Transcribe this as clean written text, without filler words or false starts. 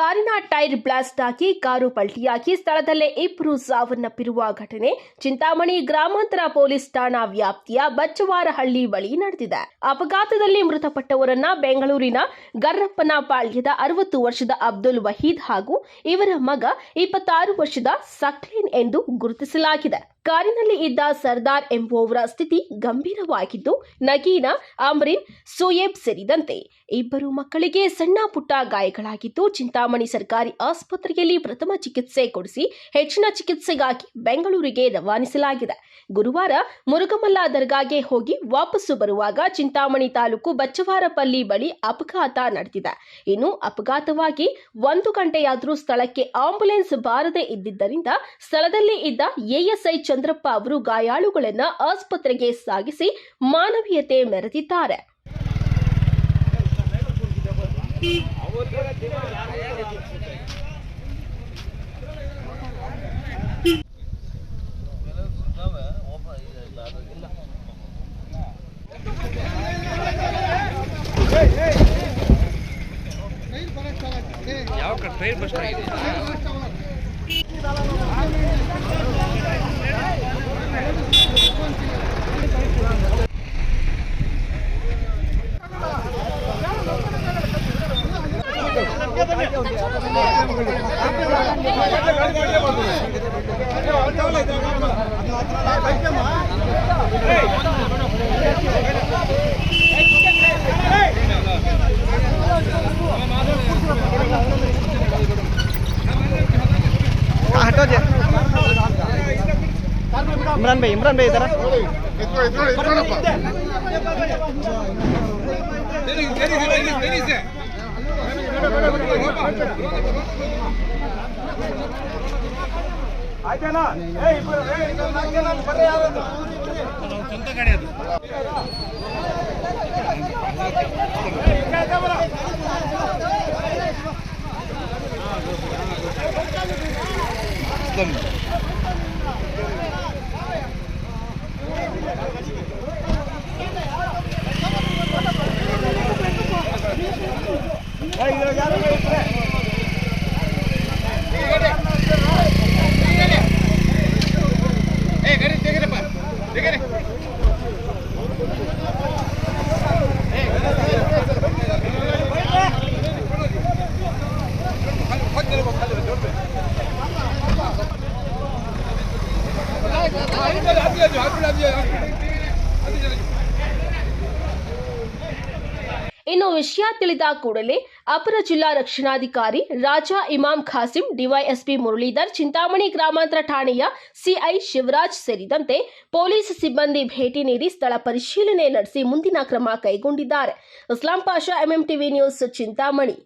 ಕಾರಿನ tyre blast ಆಗಿ car ಪಲ್ಟಿಯಾಗಿ ಸ್ಥಳದಲ್ಲೇ ಇಬ್ಬರು ಸಾವನ್ನಪ್ಪಿರುವ ಘಟನೆ ಚಿಂತಾಮಣಿ ಗ್ರಾಮಾಂತರ ಪೊಲೀಸ್ ಠಾಣಾ ವ್ಯಾಪ್ತಿಯ ಬಚ್ಚವಾರಹಳ್ಳಿ ಬಳಿ ನಡೆದಿದೆ. ಅಪಘಾತದಲ್ಲಿ ಮೃತಪಟ್ಟವರನ್ನ ಬೆಂಗಳೂರಿನ ಗರ್ರಪ್ಪನಪಾಳ್ಯದ 60 ವರ್ಷದ ಅಬ್ದುಲ್ ವಹೀದ್ ಹಾಗೂ ಇವರ ಮಗ 26 ವರ್ಷದ ಸಕ್ಲೇನ್ ಎಂದು ಗುರುತಿಸಲಾಗಿದೆ. ಕಾರಿನಲ್ಲಿ ಇದ್ದ ಸರ್ದಾರ್ ಎಂಬುವವರ ಸ್ಥಿತಿ ಗಂಭೀರವಾಗಿದ್ದು, ನಗೀನಾ, ಅಮ್ರಿನ್, ಸೋಯೇಬ್ ಸೇರಿದಂತೆ ಇಬ್ಬರು ಮಕ್ಕಳಿಗೆ ಸಣ್ಣ ಪುಟ್ಟ ಗಾಯಗಳಾಗಿದ್ದು, ಚಿಂತಾಮಣಿ ಸರ್ಕಾರಿ ಆಸ್ಪತ್ರೆಯಲ್ಲಿ ಪ್ರಥಮ ಚಿಕಿತ್ಸೆ ಕೊಡಿಸಿ ಹೆಚ್ಚಿನ ಚಿಕಿತ್ಸೆಗಾಗಿ ಬೆಂಗಳೂರಿಗೆ ರವಾನಿಸಲಾಗಿದೆ. ಗುರುವಾರ ಮುರುಗಮಲ್ಲ ದರ್ಗಾಗೆ ಹೋಗಿ ವಾಪಸ್ಸು ಬರುವಾಗ ಚಿಂತಾಮಣಿ ತಾಲೂಕು ಬಚ್ಚವಾರಪಲ್ಲಿ ಬಳಿ ಅಪಘಾತ ನಡೆದಿದೆ. ಇನ್ನು ಅಪಘಾತವಾಗಿ 1 ಗಂಟೆಯಾದರೂ ಸ್ಥಳಕ್ಕೆ ಆಂಬ್ಯುಲೆನ್ಸ್ ಬಾರದೆ ಇದ್ದಿದ್ದರಿಂದ ಸ್ಥಳದಲ್ಲಿ ಇದ್ದ ಎಎಸ್ಐ ಚಂದ್ರಪ್ಪ ಅವರು ಗಾಯಾಳುಗಳನ್ನ ಆಸ್ಪತ್ರೆಗೆ ಸಾಗಿಸಿ ಮಾನವೀಯತೆ ಮೆರೆದಿದ್ದಾರೆ. ಯಾವ ಟ್ರೈನ್ ಬಸ್ ಆಗಿದೆ. इमरान भाई इधर ಆಯ್ತೇನಾ? ಸ್ವಂತ ಗಾಡಿ ಅದು. ಇನ್ನು ವಿಷಯ ತಿಳಿದ ಕೂಡಲೇ ಅಪರ ಜಿಲ್ಲಾ ರಕ್ಷಣಾಧಿಕಾರಿ ರಾಜಾ ಇಮಾಮ್ ಖಾಸಿಂ, ಡಿವೈಎಸ್ಪಿ ಮುರಳೀಧರ್, ಚಿಂತಾಮಣಿ ಗ್ರಾಮಾಂತರ ಠಾಣೆಯ ಸಿಐ ಶಿವರಾಜ್ ಸೇರಿದಂತೆ ಪೊಲೀಸ್ ಸಿಬ್ಬಂದಿ ಭೇಟಿ ನೀಡಿ ಸ್ಥಳ ಪರಿಶೀಲನೆ ನಡೆಸಿ ಮುಂದಿನ ಕ್ರಮ ಕೈಗೊಂಡಿದ್ದಾರೆ. ಇಸ್ಲಾಂ ಪಾಷಾ, ಎಂಎಂಟಿವಿ ನ್ಯೂಸ್, ಚಿಂತಾಮಣಿ.